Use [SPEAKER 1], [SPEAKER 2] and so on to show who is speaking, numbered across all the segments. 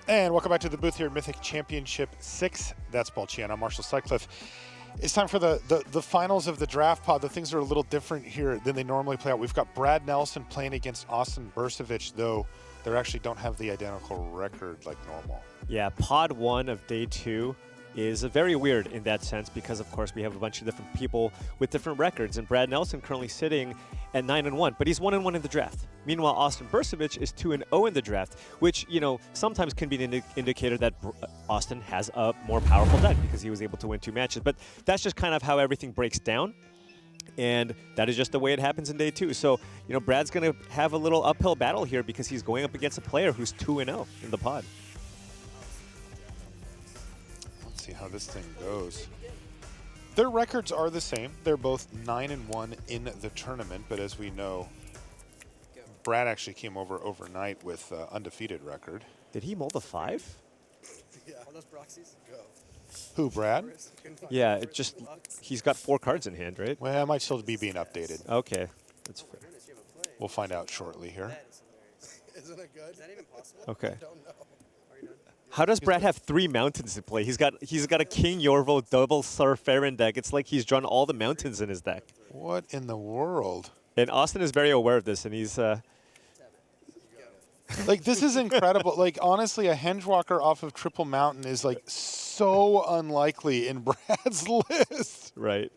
[SPEAKER 1] And welcome back to the booth here at Mythic Championship VI. That's Balchian. I'm Marshall Sutcliffe. It's time for the finals of the draft pod. The things are a little different here than they normally play out. We've got Brad Nelson playing against Austin Bursavich, though they actually don't have the identical record like normal.
[SPEAKER 2] Yeah, pod 1 of day 2 is very weird in that sense because, of course, we have a bunch of different people with different records. And Brad Nelson currently sitting at 9-1, but he's 1-1 in the draft. Meanwhile, Austin Bursavich is 2-0 in the draft, which, you know, sometimes can be an indicator that Austin has a more powerful deck because he was able to win 2 matches. But that's just kind of how everything breaks down. And that is just the way it happens in day 2. So, you know, Brad's going to have a little uphill battle here because he's going up against a player who's 2-0 in the pod.
[SPEAKER 1] Let's see how this thing goes. Their records are the same. They're both 9-1 in the tournament, but as we know, Brad actually came over overnight with undefeated record.
[SPEAKER 2] Did he mold a 5?
[SPEAKER 3] Yeah. All those proxies? Go.
[SPEAKER 1] Who, Brad?
[SPEAKER 2] Yeah, it just, he's got 4 cards in hand, right?
[SPEAKER 1] Well, it might still be being updated.
[SPEAKER 2] Okay, that's fair.
[SPEAKER 1] We'll find out shortly here.
[SPEAKER 3] Isn't it good? Is that even possible?
[SPEAKER 2] Okay.
[SPEAKER 3] I don't know.
[SPEAKER 2] How does Brad have 3 mountains in play? He's got a King Yorvo double Surferin deck. It's like he's drawn all the mountains in his deck.
[SPEAKER 1] What in the world?
[SPEAKER 2] And Austin is very aware of this, and he's
[SPEAKER 1] like, this is incredible. Like, honestly, a Hengewalker off of Triple Mountain is like so unlikely in Brad's list.
[SPEAKER 2] right.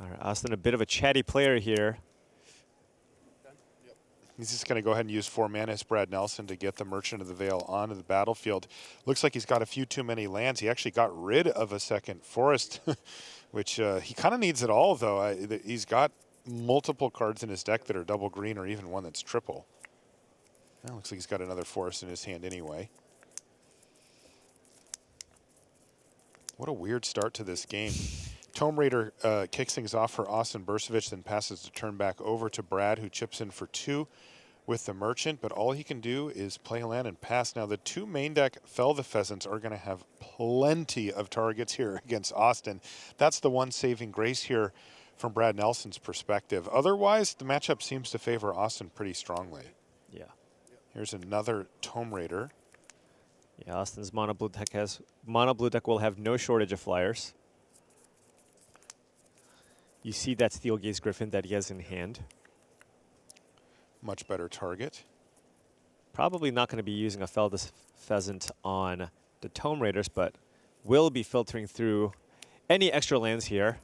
[SPEAKER 2] All right, Austin, a bit of a chatty player here.
[SPEAKER 1] He's just going to go ahead and use 4 mana as Brad Nelson to get the Merchant of the Veil onto the battlefield. Looks like he's got a few too many lands. He actually got rid of a second forest, which he kind of needs it all, though. He's got multiple cards in his deck that are double green or even one that's triple. Well, looks like he's got another forest in his hand anyway. What a weird start to this game. Tome Raider kicks things off for Austin Bursavich, then passes the turn back over to Brad, who chips in for 2 with the Merchant, but all he can do is play a land and pass. Now, the 2 main deck Fell the Pheasants are going to have plenty of targets here against Austin. That's the one saving grace here from Brad Nelson's perspective. Otherwise, the matchup seems to favor Austin pretty strongly.
[SPEAKER 2] Yeah.
[SPEAKER 1] Here's another Tome Raider.
[SPEAKER 2] Yeah, Austin's mono blue deck will have no shortage of flyers. You see that Steel Gaze Griffin that he has in hand.
[SPEAKER 1] Much better target.
[SPEAKER 2] Probably not going to be using a Fell the Pheasant on the Tome Raiders, but will be filtering through any extra lands here.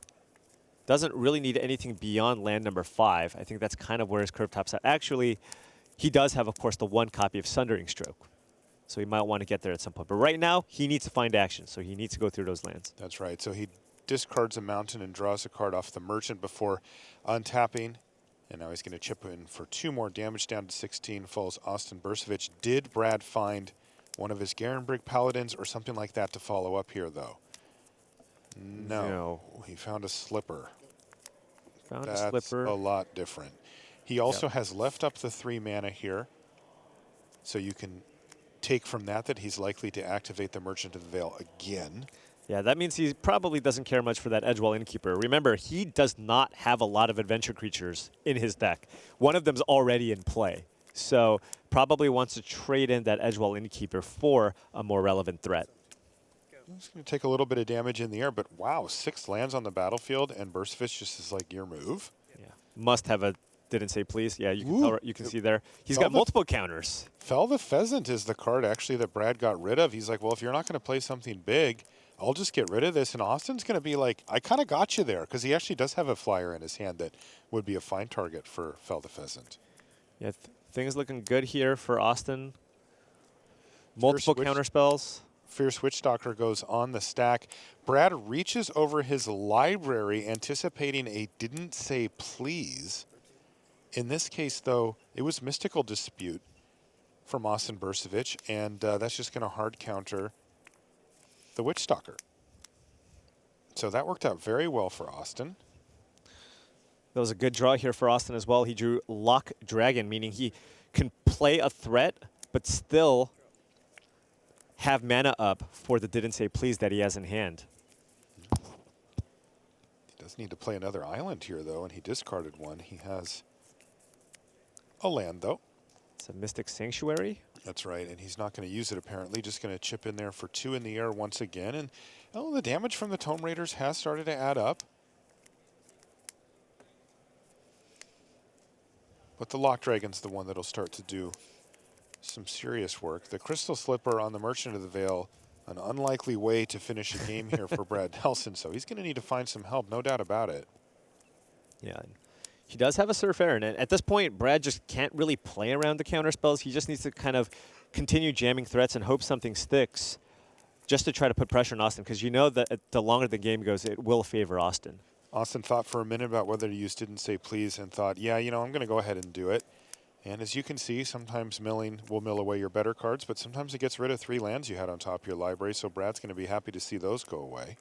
[SPEAKER 2] Doesn't really need anything beyond land number 5. I think that's kind of where his curve tops at. Actually, he does have, of course, the 1 copy of Sundering Stroke. So he might want to get there at some point. But right now, he needs to find action, so he needs to go through those lands.
[SPEAKER 1] That's right. So he discards a mountain and draws a card off the Merchant before untapping. And now he's going to chip in for 2 more damage down to 16. Falls Austin Bursavich. Did Brad find one of his Garenbrig Paladins or something like that to follow up here, though? No. He found a Slipper. That's a lot different. He also has left up the 3 mana here. So you can take from that he's likely to activate the Merchant of the Veil again.
[SPEAKER 2] Yeah, that means he probably doesn't care much for that Edgewall Innkeeper. Remember, he does not have a lot of adventure creatures in his deck. One of them's already in play. So probably wants to trade in that Edgewall Innkeeper for a more relevant threat.
[SPEAKER 1] It's going to take a little bit of damage in the air, but wow, 6 lands on the battlefield, and Bursavich just is like, your move.
[SPEAKER 2] Yeah, must have a didn't say please. Yeah, you can see there. He's got multiple counters.
[SPEAKER 1] Fell the Pheasant is the card actually that Brad got rid of. He's like, well, if you're not going to play something big, I'll just get rid of this. And Austin's going to be like, I kind of got you there, because he actually does have a flyer in his hand that would be a fine target for Fell the Pheasant.
[SPEAKER 2] Yeah, things looking good here for Austin. Multiple counter spells.
[SPEAKER 1] Fierce Witchstalker goes on the stack. Brad reaches over his library, anticipating a didn't say please. In this case, though, it was Mystical Dispute from Austin Bursavich, and that's just going to hard counter the Witchstalker. So that worked out very well for Austin.
[SPEAKER 2] That was a good draw here for Austin as well. He drew Lock Dragon, meaning he can play a threat, but still have mana up for the didn't say please that he has in hand.
[SPEAKER 1] He does need to play another island here, though, and he discarded one. He has a land, though.
[SPEAKER 2] It's a Mystic Sanctuary.
[SPEAKER 1] That's right, and he's not going to use it apparently, just going to chip in there for 2 in the air once again. And oh, the damage from the Tome Raiders has started to add up. But the Lock Dragon's the one that'll start to do some serious work. The Crystal Slipper on the Merchant of the Veil, an unlikely way to finish a game here for Brad Nelson, so he's going to need to find some help, no doubt about it.
[SPEAKER 2] Yeah. He does have a Surf Aaron, and at this point, Brad just can't really play around the counter spells. He just needs to kind of continue jamming threats and hope something sticks just to try to put pressure on Austin, because you know that the longer the game goes, it will favor Austin.
[SPEAKER 1] Austin thought for a minute about whether to use Didn't Say Please and thought, yeah, you know, I'm going to go ahead and do it. And as you can see, sometimes milling will mill away your better cards, but sometimes it gets rid of 3 lands you had on top of your library, so Brad's going to be happy to see those go away.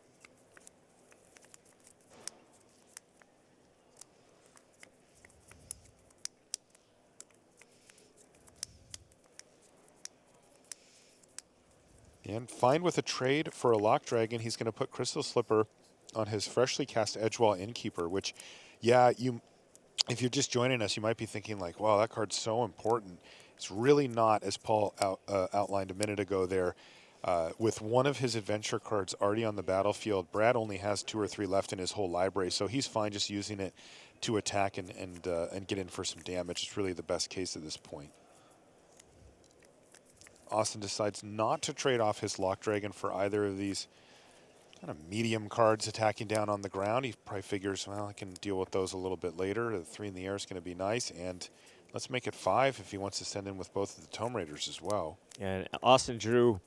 [SPEAKER 1] And fine with a trade for a Lock Dragon, he's going to put Crystal Slipper on his freshly cast Edgewall Innkeeper, which, yeah, if you're just joining us, you might be thinking like, wow, that card's so important. It's really not, as Paul outlined a minute ago there. With one of his adventure cards already on the battlefield, Brad only has 2 or 3 left in his whole library, so he's fine just using it to attack and get in for some damage. It's really the best case at this point. Austin decides not to trade off his Lock Dragon for either of these kind of medium cards attacking down on the ground. He probably figures, well, I can deal with those a little bit later. The 3 in the air is going to be nice, and let's make it 5 if he wants to send in with both of the Tome Raiders as well.
[SPEAKER 2] And Austin drew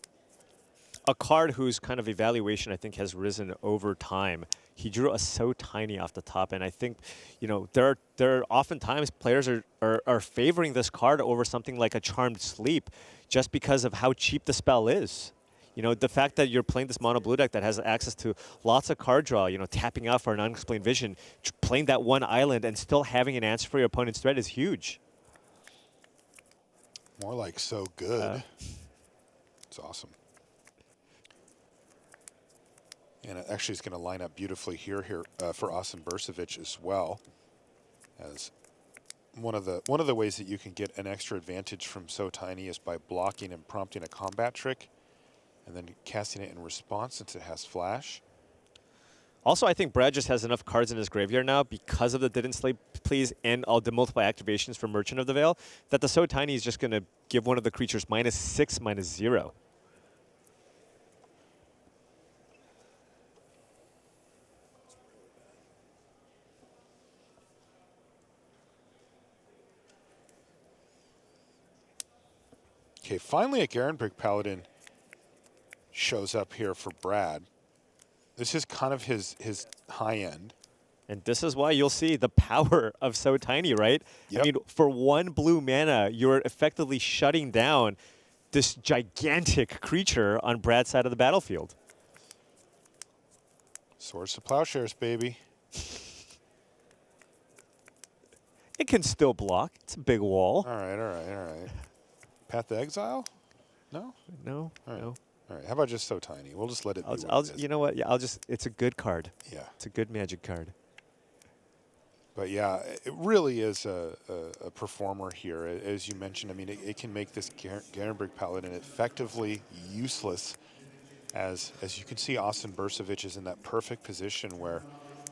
[SPEAKER 2] a card whose kind of evaluation I think has risen over time. He drew a So Tiny off the top, and I think, you know, there are oftentimes players are favoring this card over something like a Charmed Sleep just because of how cheap the spell is. You know, the fact that you're playing this mono blue deck that has access to lots of card draw, you know, tapping out for an unexplained vision, playing that one island and still having an answer for your opponent's threat is huge.
[SPEAKER 1] More like so good. It's awesome. And it actually is going to line up beautifully here for Austin Bursavich as well, as one of the ways that you can get an extra advantage from So Tiny is by blocking and prompting a combat trick, and then casting it in response since it has flash.
[SPEAKER 2] Also, I think Brad just has enough cards in his graveyard now because of the Didn't Sleep Please and all the multiple activations for Merchant of the Veil that the So Tiny is just going to give one of the creatures -6, -0.
[SPEAKER 1] Okay, finally a Garenbrig Paladin shows up here for Brad. This is kind of his high end.
[SPEAKER 2] And this is why you'll see the power of So Tiny, right?
[SPEAKER 1] Yep.
[SPEAKER 2] I mean, for 1 blue mana, you're effectively shutting down this gigantic creature on Brad's side of the battlefield.
[SPEAKER 1] Swords to Plowshares, baby.
[SPEAKER 2] It can still block. It's a big wall.
[SPEAKER 1] All right. Path to Exile? No?
[SPEAKER 2] No,
[SPEAKER 1] All right.
[SPEAKER 2] no.
[SPEAKER 1] All right, how about just So Tiny? We'll just let it be what it is.
[SPEAKER 2] You know what? Yeah, it's a good card.
[SPEAKER 1] Yeah.
[SPEAKER 2] It's a good Magic card.
[SPEAKER 1] But yeah, it really is a performer here. As you mentioned, I mean, it can make this Garenbrig Paladin effectively useless. As you can see, Austin Bursavich is in that perfect position where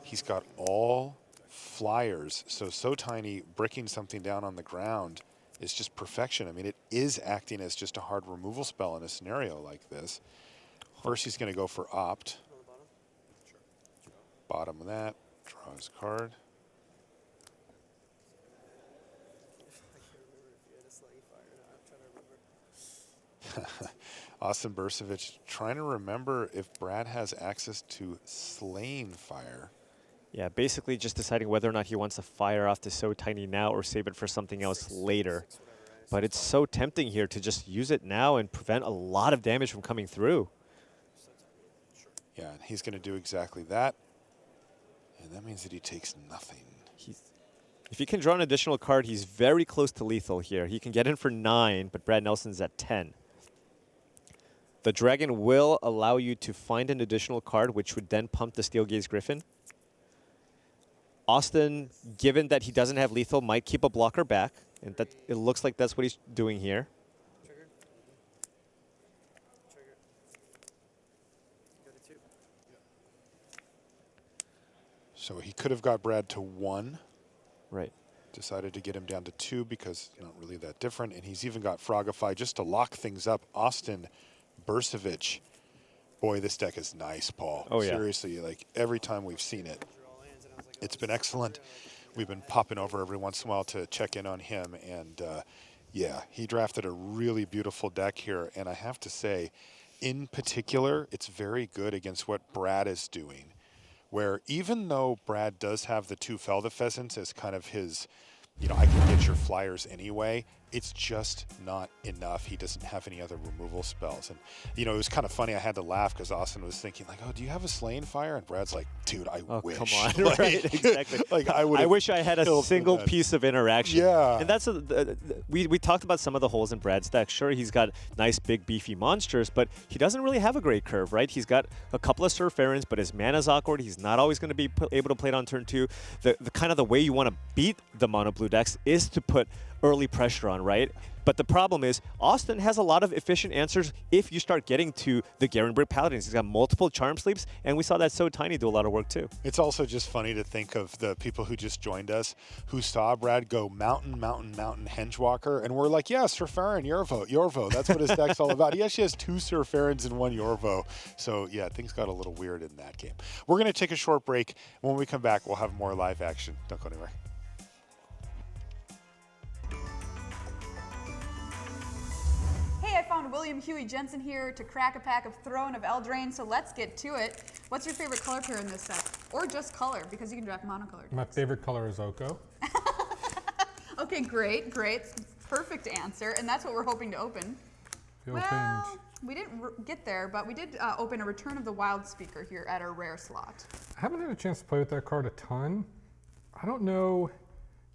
[SPEAKER 1] he's got all flyers. So Tiny bricking something down on the ground is just perfection. I mean, it is acting as just a hard removal spell in a scenario like this. First, he's going to go for Opt. Bottom of that, draw his card. Austin Bursavich trying to remember if Brad has access to Slain Fire.
[SPEAKER 2] Yeah, basically just deciding whether or not he wants to fire off the So Tiny now or save it for something else later. But it's so tempting here to just use it now and prevent a lot of damage from coming through.
[SPEAKER 1] Yeah, and he's going to do exactly that. And that means that he takes nothing.
[SPEAKER 2] If he can draw an additional card, he's very close to lethal here. He can get in for 9, but Brad Nelson's at 10. The Dragon will allow you to find an additional card, which would then pump the Steel Gaze Griffin. Austin, given that he doesn't have lethal, might keep a blocker back. And that it looks like that's what he's doing here.
[SPEAKER 3] Trigger. Trigger. Go to 2.
[SPEAKER 1] So he could have got Brad to 1.
[SPEAKER 2] Right.
[SPEAKER 1] Decided to get him down to 2 because not really that different. And he's even got Frogify just to lock things up. Austin Bursavich. Boy, this deck is nice, Paul.
[SPEAKER 2] Oh, yeah.
[SPEAKER 1] Seriously, like every time we've seen it, it's been excellent. We've been popping over every once in a while to check in on him. And yeah, he drafted a really beautiful deck here. And I have to say, in particular, it's very good against what Brad is doing. Where even though Brad does have the 2 Felda Pheasants as kind of his, you know, I can get your flyers anyway, it's just not enough. He doesn't have any other removal spells. And, you know, it was kind of funny. I had to laugh because Austin was thinking, like, oh, do you have a Slaying Fire? And Brad's like, dude, I wish.
[SPEAKER 2] Come on.
[SPEAKER 1] Like,
[SPEAKER 2] right, exactly.
[SPEAKER 1] like,
[SPEAKER 2] I wish I had a single
[SPEAKER 1] that.
[SPEAKER 2] piece of interaction.
[SPEAKER 1] Yeah.
[SPEAKER 2] And that's, we talked about some of the holes in Brad's deck. Sure, he's got nice, big, beefy monsters, but he doesn't really have a great curve, right? He's got a couple of Surf Errands, but his mana's awkward. He's not always going to be able to play it on turn 2. The kind of the way you want to beat the mono blue decks is to put early pressure on, right? But the problem is, Austin has a lot of efficient answers if you start getting to the Garenberg Paladins. He's got multiple Charm Sleeps, and we saw that So Tiny do a lot of work too.
[SPEAKER 1] It's also just funny to think of the people who just joined us who saw Brad go mountain, mountain, mountain, Hengewalker, and we're like, yeah, Surf Errand, Yorvo. That's what his deck's all about. He actually has 2 Surf Errands and 1 Yorvo. So yeah, things got a little weird in that game. We're going to take a short break. When we come back, we'll have more live action. Don't go anywhere.
[SPEAKER 4] Hey, I found William Huey Jensen here to crack a pack of Throne of Eldraine, so let's get to it. What's your favorite color pair in this set? Or just color, because you can draft monocolored.
[SPEAKER 5] My favorite color is Oko.
[SPEAKER 4] Okay, great. Perfect answer, and that's what we're hoping to open.
[SPEAKER 5] We
[SPEAKER 4] Well,
[SPEAKER 5] opened,
[SPEAKER 4] we didn't get there, but we did open a Return of the Wild Speaker here at our rare slot.
[SPEAKER 5] I haven't had a chance to play with that card a ton. I don't know.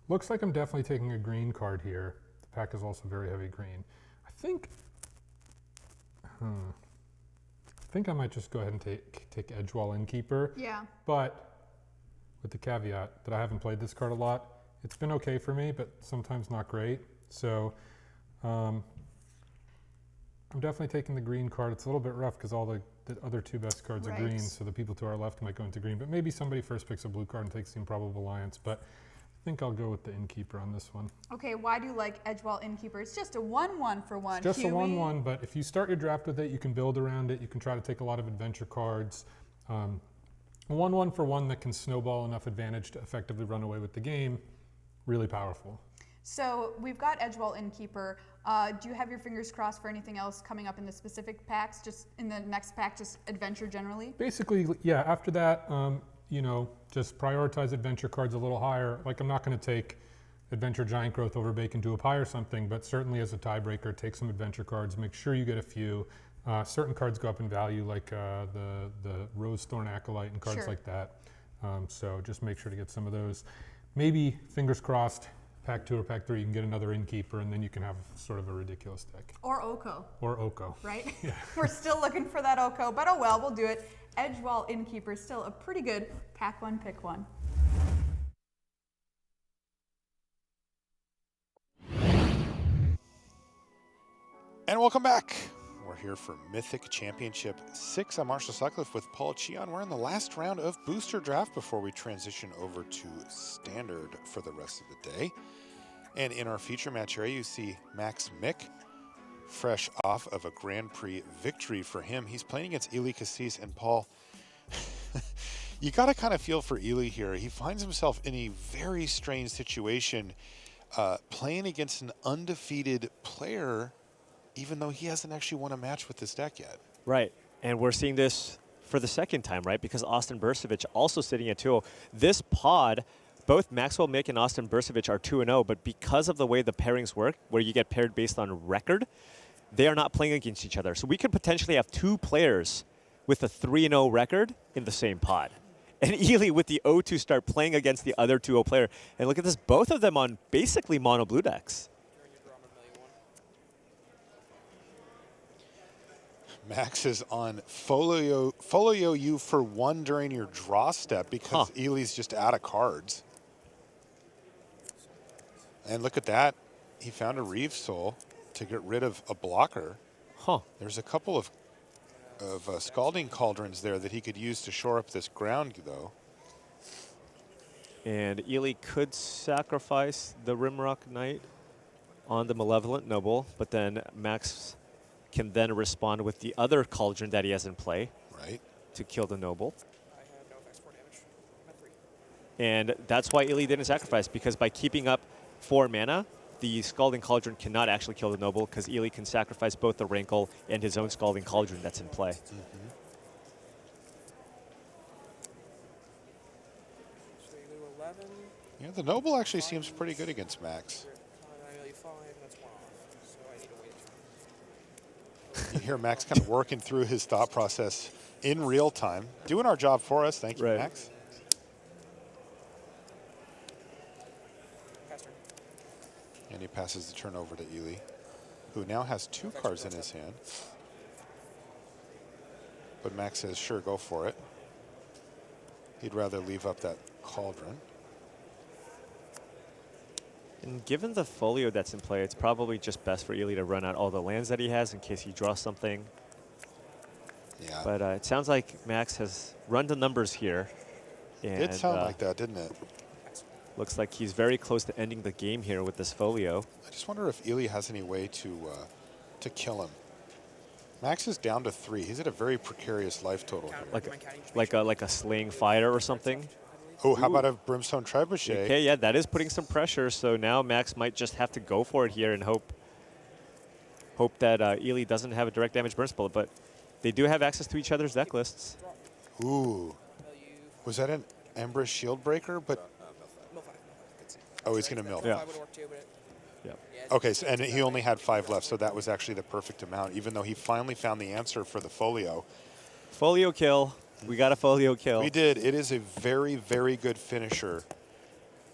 [SPEAKER 5] Looks like I'm definitely taking a green card here. The pack is also very heavy green. I think I might just go ahead and take Edgewall Innkeeper.
[SPEAKER 4] Yeah.
[SPEAKER 5] But with the caveat that I haven't played this card a lot. It's been okay for me, but sometimes not great. So I'm definitely taking the green card. It's a little bit rough because all the other 2 best cards are green, so the people to our left might go into green. But maybe somebody first picks a blue card and takes the Improbable Alliance. But I think I'll go with the Innkeeper on this one.
[SPEAKER 4] Okay, why do you like Edgewall Innkeeper? It's just a 1/1 for 1.
[SPEAKER 5] Just
[SPEAKER 4] Huey.
[SPEAKER 5] a 1/1, but if you start your draft with it, you can build around it. You can try to take a lot of adventure cards. A 1/1 for 1 that can snowball enough advantage to effectively run away with the game. Really powerful.
[SPEAKER 4] So we've got Edgewall Innkeeper. Do you have your fingers crossed for anything else coming up in the specific packs, just in the next pack, just adventure generally?
[SPEAKER 5] Basically, yeah, after that, you know, just prioritize adventure cards a little higher. Like, I'm not going to take Adventure Giant Growth over Bacon to a Pie or something, but certainly as a tiebreaker, take some adventure cards. Make sure you get a few. Certain cards go up in value, like the Rose Thorn Acolyte and cards like that. So just make sure to get some of those. Maybe, fingers crossed, pack 2 or pack 3, you can get another Innkeeper, and then you can have sort of a ridiculous deck.
[SPEAKER 4] Or Oko.
[SPEAKER 5] Or Oko.
[SPEAKER 4] Right?
[SPEAKER 5] Yeah.
[SPEAKER 4] We're still looking for that Oko, but oh well, we'll do it. Edgewall Innkeeper is still a pretty good pack 1, pick 1.
[SPEAKER 1] And welcome back. We're here for Mythic Championship VI. I'm Marshall Sutcliffe with Paul Cheon. We're in the last round of Booster Draft before we transition over to Standard for the rest of the day. And in our feature match area, you see Max Mick, fresh off of a Grand Prix victory for him. He's playing against Ely Cassis, and Paul, you got to kind of feel for Ely here. He finds himself in a very strange situation, playing against an undefeated player, even though he hasn't actually won a match with this deck yet.
[SPEAKER 2] Right, and we're seeing this for the second time, right? Because Austin Bursavich also sitting at 2-0. This pod, both Maxwell Mick and Austin Bursavich are 2-0, but because of the way the pairings work, where you get paired based on record, they are not playing against each other. So we could potentially have 2 players with a 3-0 record in the same pod. And Ely with the 0-2 start playing against the other 2-0 player. And look at this, both of them on basically mono blue decks.
[SPEAKER 1] Max is on folio you for 1 during your draw step because Ely's just out of cards. And look at that. He found a Reeve Soul to get rid of a blocker.
[SPEAKER 2] Huh.
[SPEAKER 1] There's a couple of Scalding Cauldrons there that he could use to shore up this ground, though.
[SPEAKER 2] And Ely could sacrifice the Rimrock Knight on the Malevolent Noble, but then Max can then respond with the other Cauldron that he has in play
[SPEAKER 1] Right.
[SPEAKER 2] to kill the Noble.
[SPEAKER 3] I have no effects for damage. I'm at 3.
[SPEAKER 2] And that's why Ely didn't sacrifice, because by keeping up 4 mana, the Scalding Cauldron cannot actually kill the Noble, because Ely can sacrifice both the Rankle and his own Scalding Cauldron that's in play.
[SPEAKER 3] So you go 11.
[SPEAKER 1] Yeah, the Noble actually seems pretty good against Max.
[SPEAKER 3] I really 5. That's 1 off. So I need to wait a turn.
[SPEAKER 1] You hear Max kind of working through his thought process in real time. Doing our job for us. Thank you,
[SPEAKER 2] Right.
[SPEAKER 1] Max.
[SPEAKER 3] Pass turn.
[SPEAKER 1] And he passes the turn over to Ely, who now has 2 cards in his hand. But Max says, sure, go for it. He'd rather leave up that Cauldron.
[SPEAKER 2] And given the folio that's in play, it's probably just best for Ely to run out all the lands that he has in case he draws something.
[SPEAKER 1] Yeah.
[SPEAKER 2] But it sounds like Max has run the numbers here. And
[SPEAKER 1] It did sound like that, didn't it?
[SPEAKER 2] looks like he's very close to ending the game here with this folio.
[SPEAKER 1] I just wonder if Ely has any way to kill him. Max is down to 3. He's at a very precarious life total here.
[SPEAKER 2] Like a slaying fighter or something.
[SPEAKER 1] Oh, how about a Brimstone Trebuchet?
[SPEAKER 2] Okay, yeah, that is putting some pressure. So now Max might just have to go for it here and hope that Ely doesn't have a direct damage burst bullet. But they do have access to each other's deck lists.
[SPEAKER 1] Ooh. Was that an Embrys Shield Breaker? But
[SPEAKER 3] Mill 5. Good save.
[SPEAKER 1] oh, he's going to mill.
[SPEAKER 2] Yeah.
[SPEAKER 3] 5 would work too, but
[SPEAKER 1] Okay, so, and he only had 5 left, so that was actually the perfect amount, even though he finally found the answer for the folio.
[SPEAKER 2] Folio kill. We got a folio kill.
[SPEAKER 1] We did. It is a very, very good finisher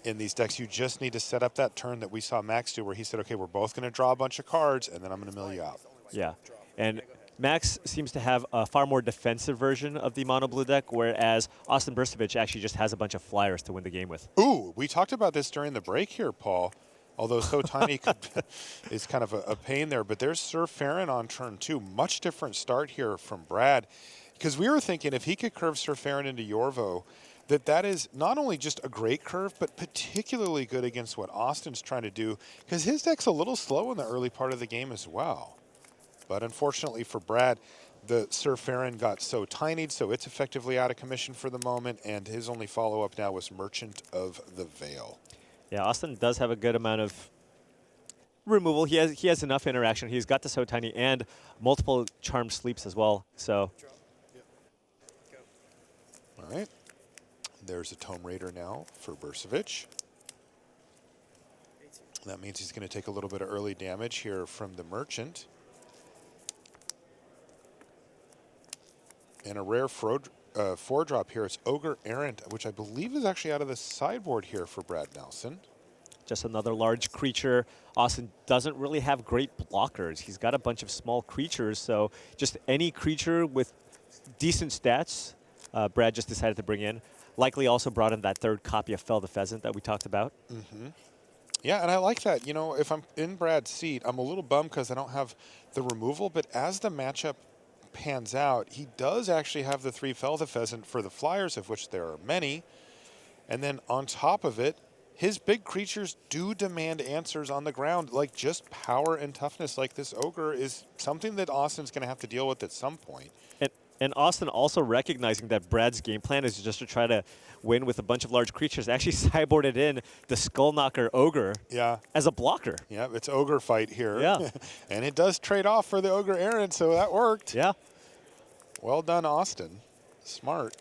[SPEAKER 1] in these decks. You just need to set up that turn that we saw Max do, where he said, okay, we're both going to draw a bunch of cards, and then I'm going to mill you out.
[SPEAKER 2] Yeah, and Max seems to have a far more defensive version of the mono blue deck, whereas Austin Bursavich actually just has a bunch of flyers to win the game with.
[SPEAKER 1] Ooh, we talked about this during the break here, Paul. Although so tiny is kind of a pain there. But there's Sir Farron on turn 2. Much different start here from Brad. Because we were thinking if he could curve Sir Farron into Yorvo, that is not only just a great curve, but particularly good against what Austin's trying to do. Because his deck's a little slow in the early part of the game as well. But unfortunately for Brad, the Sir Farron got so tinied, so it's effectively out of commission for the moment. And his only follow-up now was Merchant of the Veil.
[SPEAKER 2] Yeah, Austin does have a good amount of removal. He has enough interaction. He's got the So Tiny and multiple Charmed Sleeps as well. So
[SPEAKER 1] All right. There's a Tome Raider now for Bursavich. That means he's going to take a little bit of early damage here from the Merchant. And a rare 4-drop here. It's Ogre Errant, which I believe is actually out of the sideboard here for Brad Nelson.
[SPEAKER 2] just another large creature. Austin doesn't really have great blockers. He's got a bunch of small creatures, so just any creature with decent stats, Brad just decided to bring in. Likely also brought in that third copy of Fell the Pheasant that we talked about.
[SPEAKER 1] Mm-hmm. Yeah, and I like that. You know, if I'm in Brad's seat, I'm a little bummed because I don't have the removal, but as the matchup pans out, he does actually have the 3 Fell the Pheasant for the Flyers, of which there are many. And then on top of it, his big creatures do demand answers on the ground, like just power and toughness. Like this Ogre is something that Austin's going to have to deal with at some point.
[SPEAKER 2] And Austin also recognizing that Brad's game plan is just to try to win with a bunch of large creatures, actually sideboarded in the Skullknocker Ogre as a blocker.
[SPEAKER 1] Yeah, it's Ogre fight here.
[SPEAKER 2] Yeah.
[SPEAKER 1] And it does trade off for the Ogre Errant, so that worked.
[SPEAKER 2] Yeah.
[SPEAKER 1] Well done, Austin. Smart.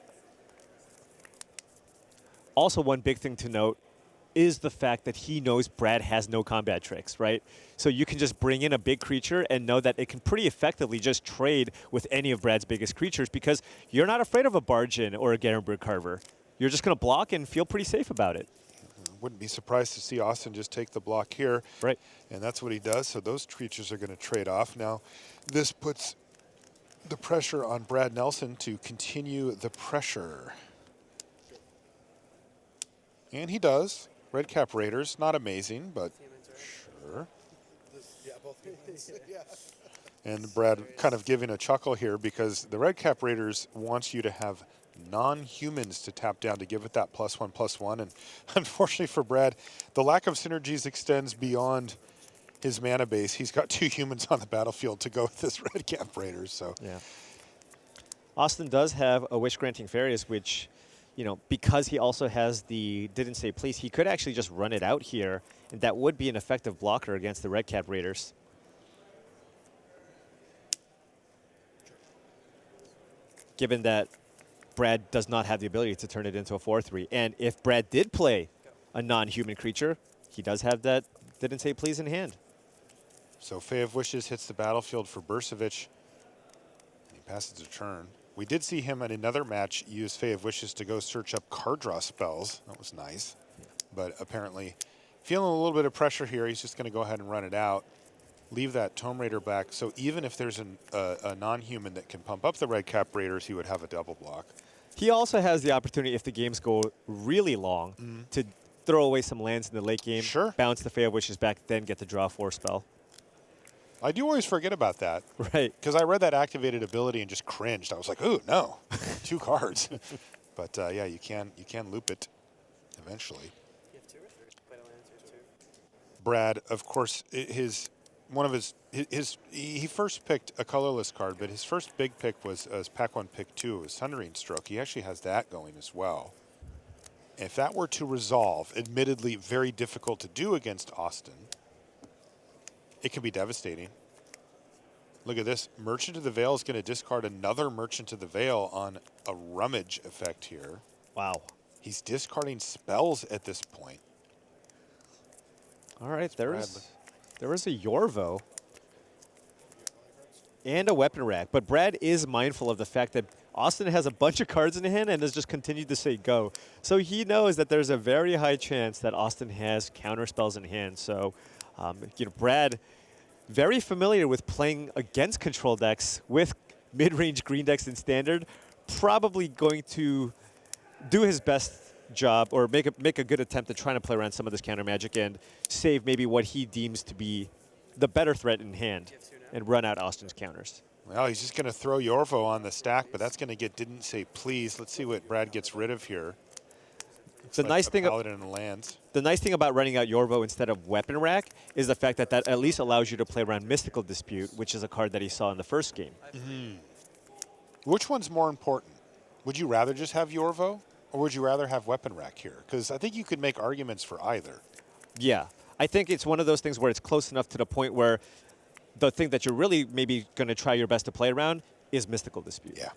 [SPEAKER 2] Also, one big thing to note is the fact that he knows Brad has no combat tricks, right? So you can just bring in a big creature and know that it can pretty effectively just trade with any of Brad's biggest creatures because you're not afraid of a Bargain or a Garenberg Carver. You're just going to block and feel pretty safe about it.
[SPEAKER 1] Wouldn't be surprised to see Austin just take the block here.
[SPEAKER 2] Right.
[SPEAKER 1] And that's what he does, so those creatures are going to trade off. Now, this puts the pressure on Brad Nelson to continue the pressure. And he does. Red Cap Raiders, not amazing, but sure.
[SPEAKER 6] Yeah, both humans. Yeah.
[SPEAKER 1] And Brad kind of giving a chuckle here because the Red Cap Raiders wants you to have non-humans to tap down to give it that +1/+1. And unfortunately for Brad, the lack of synergies extends beyond his mana base. He's got 2 humans on the battlefield to go with this Red Cap Raiders. So
[SPEAKER 2] Yeah. Austin does have a Wish Granting Fairies, which, you know, because he also has the Didn't Say Please, he could actually just run it out here, and that would be an effective blocker against the Red Cap Raiders. Given that Brad does not have the ability to turn it into a 4/3. And if Brad did play a non-human creature, he does have that Didn't Say Please in hand.
[SPEAKER 1] So Fae of Wishes hits the battlefield for Bursavich. And he passes the turn. We did see him in another match use Fae of Wishes to go search up card draw spells. That was nice. But apparently feeling a little bit of pressure here, he's just going to go ahead and run it out. Leave that Tome Raider back. So even if there's a non-human that can pump up the Red Cap Raiders, he would have a double block.
[SPEAKER 2] He also has the opportunity, if the games go really long, to throw away some lands in the late game,
[SPEAKER 1] Sure.
[SPEAKER 2] bounce the Fae of Wishes back, then get the draw 4 spell.
[SPEAKER 1] I do always forget about that.
[SPEAKER 2] Right.
[SPEAKER 1] Because I read that activated ability and just cringed. I was like, ooh, no, 2 cards. But yeah, you can loop it eventually.
[SPEAKER 3] You have 2 or 3? Play the lands, you have 2.
[SPEAKER 1] Brad, of course, he first picked a colorless card, but his first big pick was pack 1 pick 2 was Sundering Stroke. He actually has that going as well. If that were to resolve, admittedly very difficult to do against Austin, it can be devastating. Look at this. Merchant of the Veil is going to discard another Merchant of the Veil on a rummage effect here.
[SPEAKER 2] Wow.
[SPEAKER 1] He's discarding spells at this point.
[SPEAKER 2] All right, there
[SPEAKER 1] Brad.
[SPEAKER 2] is a Yorvo and a weapon rack, but Brad is mindful of the fact that Austin has a bunch of cards in hand and has just continued to say go. So he knows that there's a very high chance that Austin has counter spells in hand. So, you know, Brad, very familiar with playing against control decks with mid-range green decks in Standard, probably going to do his best job or make a good attempt at trying to play around some of this counter magic and save maybe what he deems to be the better threat in hand and run out Austin's counters.
[SPEAKER 1] Well, he's just going to throw Yorvo on the stack, but that's going to get Didn't Say Please. Let's see what Brad gets rid of here.
[SPEAKER 2] The nice thing
[SPEAKER 1] Paladin and lands.
[SPEAKER 2] The nice thing about running out Yorvo instead of Weapon Rack is the fact that that at least allows you to play around Mystical Dispute, which is a card that he saw in the first game.
[SPEAKER 1] Which one's more important? Would you rather just have Yorvo, or would you rather have Weapon Rack here? Because I think you could make arguments for either.
[SPEAKER 2] Yeah. I think it's one of those things where it's close enough to the point where the thing that you're really maybe going to try your best to play around is Mystical Dispute.
[SPEAKER 1] Yeah.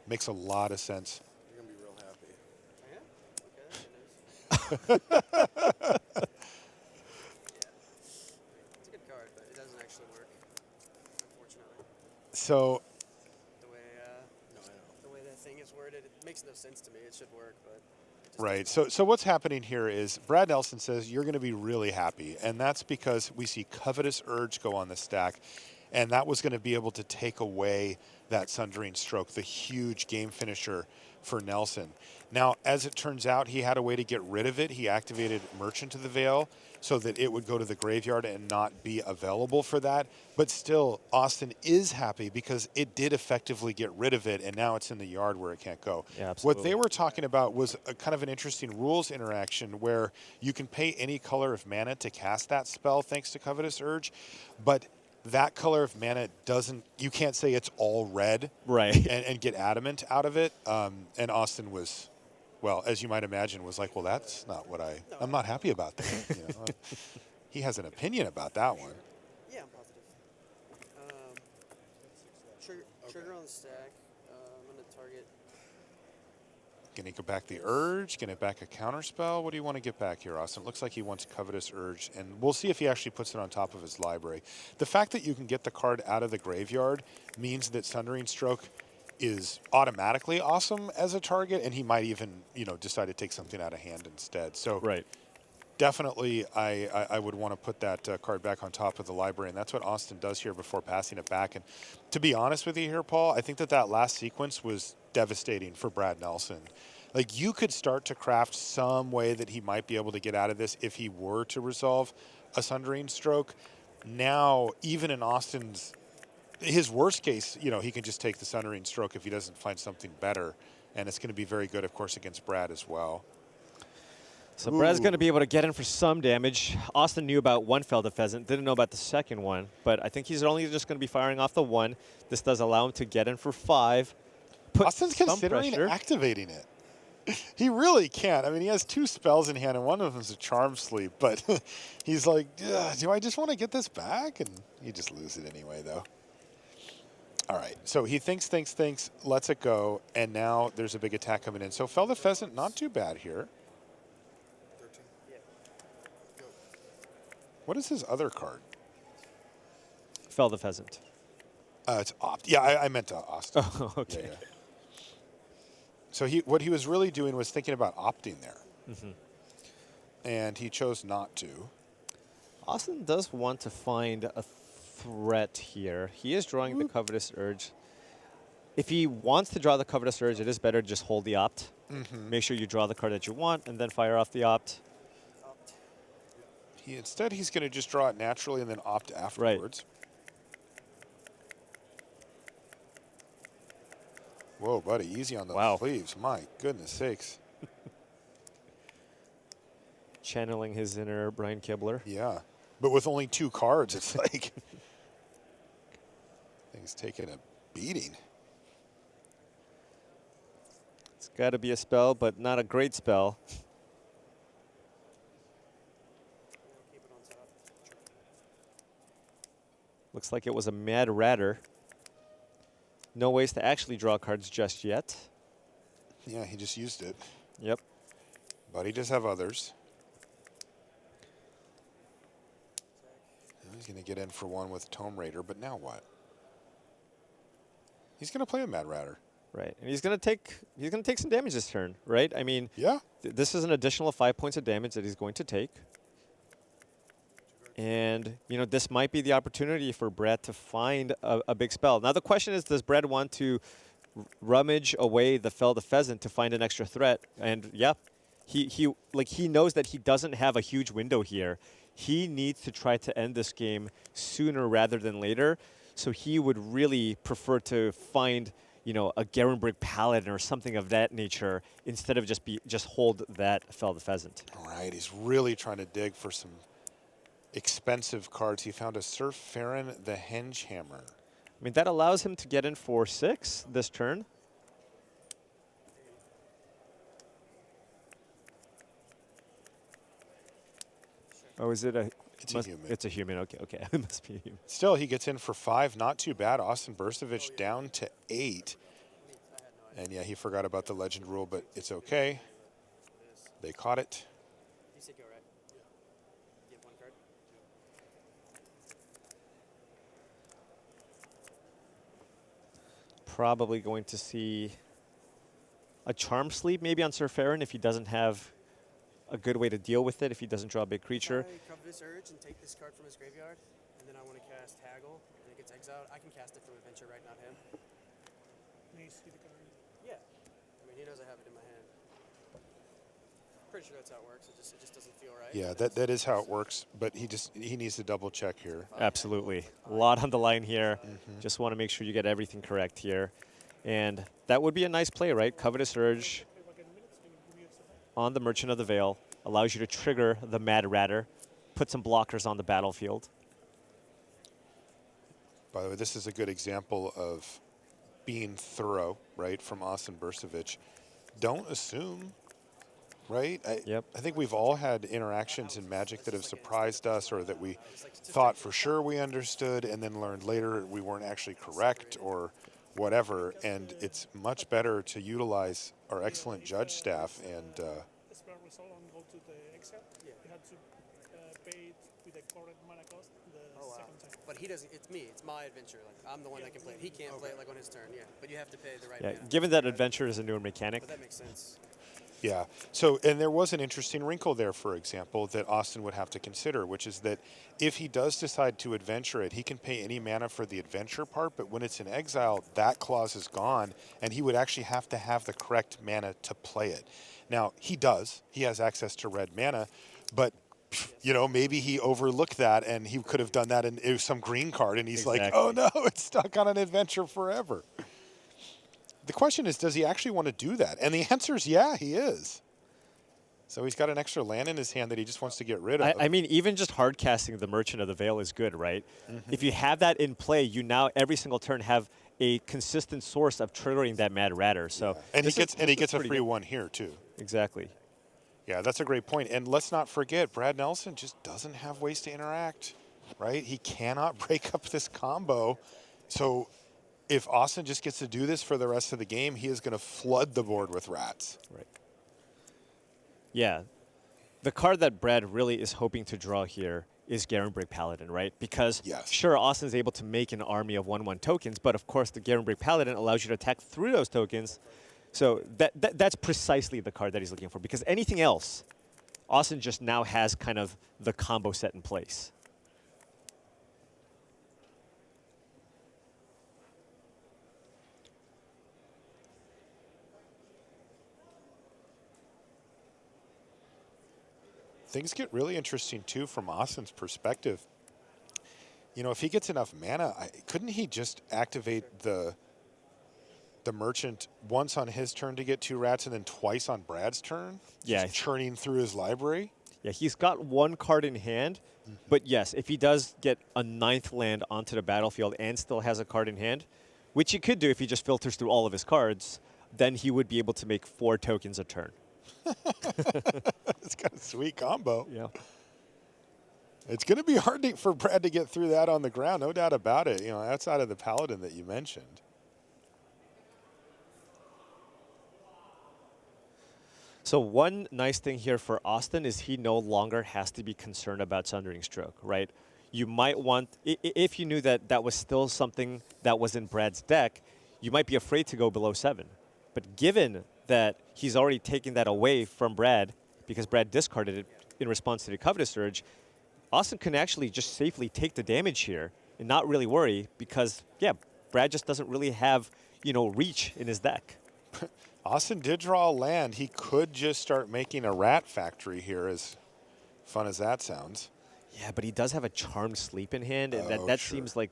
[SPEAKER 1] Makes a lot of sense.
[SPEAKER 6] You're going to be real happy.
[SPEAKER 3] Oh, yeah? Okay, that's nice. Yeah. It's a good card, but it doesn't actually work, unfortunately.
[SPEAKER 1] So,
[SPEAKER 3] The way,
[SPEAKER 6] No, I know.
[SPEAKER 3] the way that thing is worded, it makes no sense to me. It should work, but it just
[SPEAKER 1] right.
[SPEAKER 3] doesn't.
[SPEAKER 1] So what's happening here is Brad Nelson says you're going to be really happy, and that's because we see Covetous Urge go on the stack, and that was going to be able to take away that Sundering Stroke, the huge game finisher for Nelson. Now, as it turns out, he had a way to get rid of it. He activated Merchant of the Veil so that it would go to the graveyard and not be available for that. But still, Austin is happy because it did effectively get rid of it, and now it's in the yard where it can't go.
[SPEAKER 2] Yeah,
[SPEAKER 1] What they
[SPEAKER 2] absolutely.
[SPEAKER 1] were talking about was a kind of an interesting rules interaction where you can pay any color of mana to cast that spell thanks to Covetous Urge, but that color of mana doesn't, you can't say it's all red
[SPEAKER 2] Right.
[SPEAKER 1] and get adamant out of it. And Austin was, well, as you might imagine, was like, well, that's not what I'm not happy about that. You know? He has an opinion about that one.
[SPEAKER 3] Yeah, I'm positive. Trigger on the stack. I'm going to target.
[SPEAKER 1] Can he go back the Urge? Can it back a counterspell? What do you want to get back here, Austin? It looks like he wants Covetous Urge, and we'll see if he actually puts it on top of his library. The fact that you can get the card out of the graveyard means that Sundering Stroke is automatically awesome as a target, and he might even, decide to take something out of hand instead. So
[SPEAKER 2] Right.
[SPEAKER 1] definitely I would want to put that card back on top of the library, and that's what Austin does here before passing it back. And to be honest with you here, Paul, I think that last sequence was devastating for Brad Nelson. Like, you could start to craft some way that he might be able to get out of this if he were to resolve a Sundering Stroke. Now, even in his worst case, you know, he can just take the Sundering Stroke if he doesn't find something better. And it's going to be very good, of course, against Brad as well.
[SPEAKER 2] So Brad's going to be able to get in for some damage. Austin knew about one Fell Pheasant, didn't know about the second one, but I think he's only just going to be firing off the one. This does allow him to get in for 5. Put
[SPEAKER 1] Austin's
[SPEAKER 2] some
[SPEAKER 1] considering
[SPEAKER 2] pressure.
[SPEAKER 1] activating it. He really can't. I mean, he has 2 spells in hand, and one of them is a Charm Sleep, but he's like, do I just want to get this back? And you just lose it anyway, though. All right, so he thinks, lets it go, and now there's a big attack coming in. So Fell the Pheasant, not too bad here.
[SPEAKER 6] 13.
[SPEAKER 1] What is his other card?
[SPEAKER 2] Fell the Pheasant.
[SPEAKER 1] It's Opt. Yeah, I meant Austin.
[SPEAKER 2] Oh, okay.
[SPEAKER 1] Yeah. So what he was really doing was thinking about opting there.
[SPEAKER 2] Mm-hmm.
[SPEAKER 1] And he chose not to.
[SPEAKER 2] Austin does want to find a threat here. He is drawing the Covetous Urge. If he wants to draw the Covetous Urge, it is better to just hold the opt. Make sure you draw the card that you want and then fire off the opt.
[SPEAKER 1] Instead, he's going to just draw it naturally and then opt afterwards. Whoa, buddy, easy on those sleeves. My goodness sakes.
[SPEAKER 2] Channeling his inner Brian Kibler.
[SPEAKER 1] Yeah, but with only 2 cards, it's like things taking a beating.
[SPEAKER 2] It's got to be a spell, but not a great spell.
[SPEAKER 3] Keep it on top.
[SPEAKER 2] Looks like it was a Mad Ratter. No ways to actually draw cards just yet.
[SPEAKER 1] Yeah, he just used it.
[SPEAKER 2] Yep.
[SPEAKER 1] But he does have others. He's going to get in for 1 with Tome Raider, but now what? He's going to play a Mad Ratter.
[SPEAKER 2] Right, and he's going to take some damage this turn, right? I mean,
[SPEAKER 1] yeah.
[SPEAKER 2] This is an additional 5 points of damage that he's going to take. And, you know, this might be the opportunity for Brad to find a big spell. Now, the question is, does Brad want to rummage away the Fell the Pheasant to find an extra threat? And, yeah, he knows that he doesn't have a huge window here. He needs to try to end this game sooner rather than later. So he would really prefer to find, you know, a Garenbrig Paladin or something of that nature instead of just hold that Fell the Pheasant.
[SPEAKER 1] All right, he's really trying to dig for some expensive cards. He found a Sir Farron the Hengehammer.
[SPEAKER 2] I mean, that allows him to get in for 6 this turn. Oh, is it a...
[SPEAKER 1] It's a human.
[SPEAKER 2] It's a human. Okay, it must be a human.
[SPEAKER 1] Still, he gets in for 5. Not too bad. Austin Bursavich down to 8. And, yeah, he forgot about the legend rule, but it's okay. They caught it.
[SPEAKER 3] You said go, right? Yeah. You have 1 card?
[SPEAKER 2] Probably going to see a Charm Sleep maybe on Sir Farron if he doesn't have a good way to deal with it, if he doesn't draw a big creature.
[SPEAKER 3] I cover this urge and take this card from his graveyard, and then I want to cast Haggle, and it gets exiled. I can cast it from Adventure, right? Not him. Yeah. I mean, he knows I have it in my hand. Pretty sure that's how it works. It just doesn't feel right.
[SPEAKER 1] Yeah, that is how it works, but he needs to double check here.
[SPEAKER 2] Absolutely. A lot on the line here. Just want to make sure you get everything correct here. And that would be a nice play, right? Covetous Urge on the Merchant of the Veil allows you to trigger the Mad Ratter, put some blockers on the battlefield.
[SPEAKER 1] By the way, this is a good example of being thorough, right, from Austin Bursavich. Don't assume, right? I think we've all had interactions in Magic that have surprised us, or that we thought for sure we understood and then learned later we weren't actually correct or whatever. And it's much better to utilize our excellent judge staff and
[SPEAKER 7] Spell result and go to the exile. You have to pay it with the correct mana cost the second time.
[SPEAKER 3] But he doesn't. It's me. It's my adventure. Like, I'm the one that can play it. He can't play it like on his turn. Yeah. But you have to pay the right
[SPEAKER 2] Yeah,
[SPEAKER 3] mana.
[SPEAKER 2] given that Adventure is a newer mechanic,
[SPEAKER 3] But that makes sense.
[SPEAKER 1] Yeah. So, and there was an interesting wrinkle there, for example, that Austin would have to consider, which is that if he does decide to adventure it, he can pay any mana for the adventure part, but when it's in exile, that clause is gone, and he would actually have to have the correct mana to play it. Now, he does. He has access to red mana, but you know, maybe he overlooked that and he could have done that in it was some green card, and he's like, oh no, it's stuck on an adventure forever. The question is, does he actually want to do that? And the answer is, yeah, he is. So he's got an extra land in his hand that he just wants to get rid of.
[SPEAKER 2] I mean, even just hard casting the Merchant of the Veil is good, right? If you have that in play, you now every single turn have a consistent source of triggering that Mad Ratter. So
[SPEAKER 1] And he
[SPEAKER 2] this
[SPEAKER 1] gets
[SPEAKER 2] is
[SPEAKER 1] a free
[SPEAKER 2] pretty good.
[SPEAKER 1] one here too.
[SPEAKER 2] Exactly.
[SPEAKER 1] Yeah, that's a great point. And let's not forget, Brad Nelson just doesn't have ways to interact, right? He cannot break up this combo. So if Austin just gets to do this for the rest of the game, he is going to flood the board with rats.
[SPEAKER 2] Right. Yeah. The card that Brad really is hoping to draw here is Garenbrig Paladin, right? Because
[SPEAKER 1] Yes.
[SPEAKER 2] sure, Austin's able to make an army of 1/1 tokens, but of course the Garenbrig Paladin allows you to attack through those tokens. So that's precisely the card that he's looking for, because anything else, Austin just now has kind of the combo set in place.
[SPEAKER 1] Things get really interesting too from Austin's perspective. You know, if he gets enough mana, couldn't he just activate the Merchant once on his turn to get 2 rats and then twice on Brad's turn?
[SPEAKER 2] Yeah.
[SPEAKER 1] Just churning through his library?
[SPEAKER 2] Yeah, he's got one card in hand, but yes, if he does get a 9th land onto the battlefield and still has a card in hand, which he could do if he just filters through all of his cards, then he would be able to make 4 tokens a turn.
[SPEAKER 1] It's got a sweet combo.
[SPEAKER 2] Yeah.
[SPEAKER 1] It's going to be hard for Brad to get through that on the ground, no doubt about it, you know, outside of the Paladin that you mentioned.
[SPEAKER 2] So one nice thing here for Austin is he no longer has to be concerned about Sundering Stroke, right? You might want, if you knew that that was still something that was in Brad's deck, you might be afraid to go below 7. But given that he's already taken that away from Brad, because Brad discarded it in response to the Covetous Surge, Austin can actually just safely take the damage here and not really worry, because, yeah, Brad just doesn't really have, you know, reach in his deck.
[SPEAKER 1] Austin did draw a land. He could just start making a rat factory here, as fun as that sounds.
[SPEAKER 2] Yeah, but he does have a Charmed Sleep in hand, and that
[SPEAKER 1] sure.
[SPEAKER 2] seems like,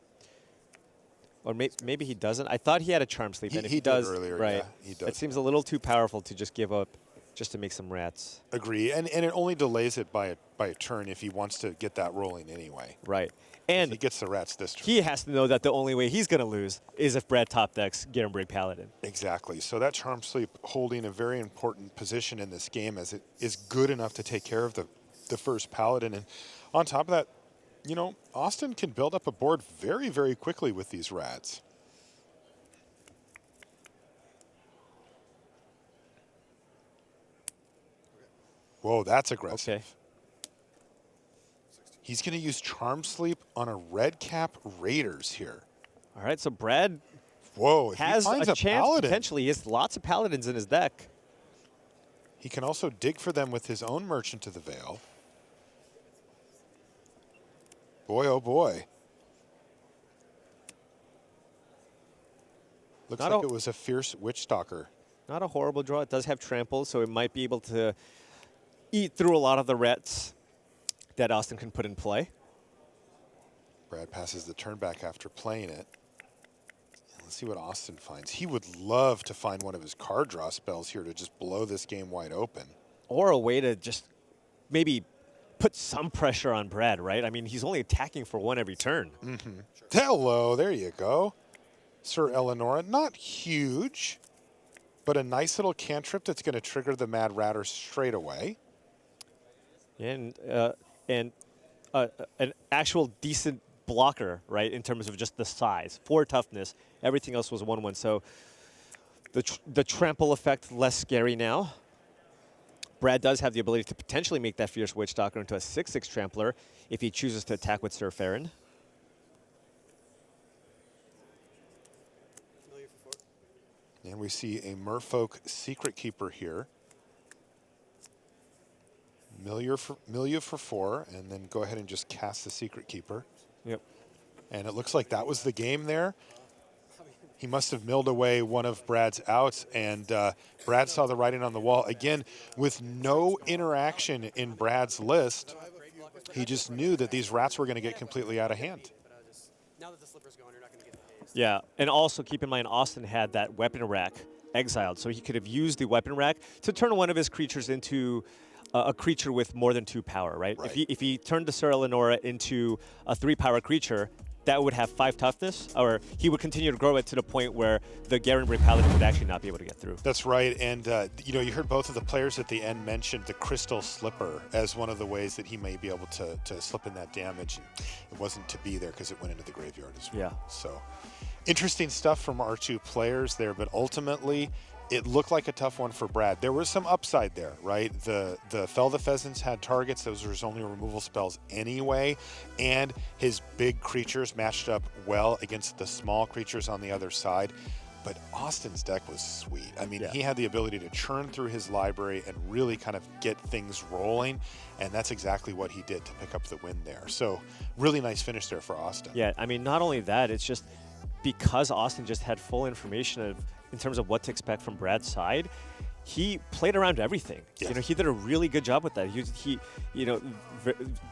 [SPEAKER 2] or maybe he doesn't. I thought he had a Charmed Sleep, and if he
[SPEAKER 1] did
[SPEAKER 2] does,
[SPEAKER 1] earlier,
[SPEAKER 2] right,
[SPEAKER 1] yeah, he does.
[SPEAKER 2] it seems a little too powerful to just give up, just to make some rats.
[SPEAKER 1] Agree, and it only delays it by a turn if he wants to get that rolling anyway.
[SPEAKER 2] Right,
[SPEAKER 1] If
[SPEAKER 2] and
[SPEAKER 1] he gets the rats this turn.
[SPEAKER 2] he has to know that the only way he's going to lose is if Brad top decks Garenbrig Paladin.
[SPEAKER 1] Exactly. So that Charm Sleep holding a very important position in this game, as it is good enough to take care of the first Paladin. And on top of that, you know, Austin can build up a board very, very quickly with these rats. Whoa, that's aggressive.
[SPEAKER 2] Okay.
[SPEAKER 1] He's going to use Charm Sleep on a red cap Raiders here.
[SPEAKER 2] All right, so Brad
[SPEAKER 1] Whoa, if
[SPEAKER 2] has
[SPEAKER 1] he finds
[SPEAKER 2] a chance
[SPEAKER 1] Paladin,
[SPEAKER 2] potentially. He has lots of Paladins in his deck.
[SPEAKER 1] he can also dig for them with his own Merchant of the Veil. Boy, oh boy. Looks
[SPEAKER 2] Not
[SPEAKER 1] like
[SPEAKER 2] a-
[SPEAKER 1] it was a fierce Witch Stalker.
[SPEAKER 2] Not a horrible draw. It does have trample, so it might be able to eat through a lot of the rats that Austin can put in play.
[SPEAKER 1] Brad passes the turn back after playing it. Let's see what Austin finds. He would love to find one of his card draw spells here to just blow this game wide open.
[SPEAKER 2] Or a way to just maybe put some pressure on Brad, right? I mean, he's only attacking for 1 every turn.
[SPEAKER 1] Hello, there you go. Sir Eleonora, not huge, but a nice little cantrip that's going to trigger the Mad Ratter straight away.
[SPEAKER 2] And an actual decent blocker, right, in terms of just the size. 4 toughness. Everything else was 1/1. So the trample effect less scary now. Brad does have the ability to potentially make that Fierce Witch Stalker into a 6/6 trampler if he chooses to attack with Sir Farron.
[SPEAKER 3] Familiar for 4.
[SPEAKER 1] And we see a Merfolk Secret Keeper here. Milieu for 4, and then go ahead and just cast the Secret Keeper.
[SPEAKER 2] Yep.
[SPEAKER 1] And it looks like that was the game there. He must have milled away one of Brad's outs, and Brad saw the writing on the wall. Again, with no interaction in Brad's list, he just knew that these rats were going to get completely out of hand.
[SPEAKER 3] Now that the slipper's going, you're not going to get the haste.
[SPEAKER 2] Yeah, and also keep in mind Austin had that weapon rack exiled, so he could have used the weapon rack to turn one of his creatures into a creature with more than 2 power, right?
[SPEAKER 1] Right.
[SPEAKER 2] If he turned the Sura Lenora into a 3-power creature, that would have 5 toughness, or he would continue to grow it to the point where the Garenbray Paladin would actually not be able to get through.
[SPEAKER 1] That's right, and you heard both of the players at the end mention the Crystal Slipper as one of the ways that he may be able to slip in that damage. It wasn't to be there because it went into the graveyard as well.
[SPEAKER 2] Yeah.
[SPEAKER 1] So, interesting stuff from our 2 players there, but ultimately, it looked like a tough one for Brad. There was some upside there, right? The Fell the Pheasants had targets. Those were his only removal spells anyway. And his big creatures matched up well against the small creatures on the other side. But Austin's deck was sweet. I mean, he had the ability to churn through his library and really kind of get things rolling. And that's exactly what he did to pick up the win there. So really nice finish there for Austin.
[SPEAKER 2] Yeah, I mean, not only that, it's just because Austin just had full information in terms of what to expect from Brad's side, he played around everything.
[SPEAKER 1] Yes.
[SPEAKER 2] He did a really good job with that. He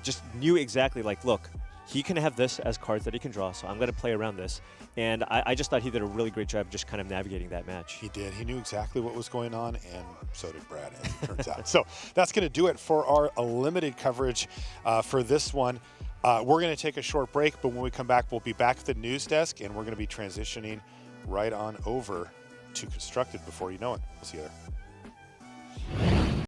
[SPEAKER 2] just knew exactly, like, look, he can have this as cards that he can draw, so I'm going to play around this. And I just thought he did a really great job just kind of navigating that match.
[SPEAKER 1] He did. He knew exactly what was going on, and so did Brad, as it turns out. So that's going to do it for our limited coverage for this one. We're going to take a short break, but when we come back, we'll be back at the news desk, and we're going to be transitioning right on over to Constructed before you know it. We'll see you there.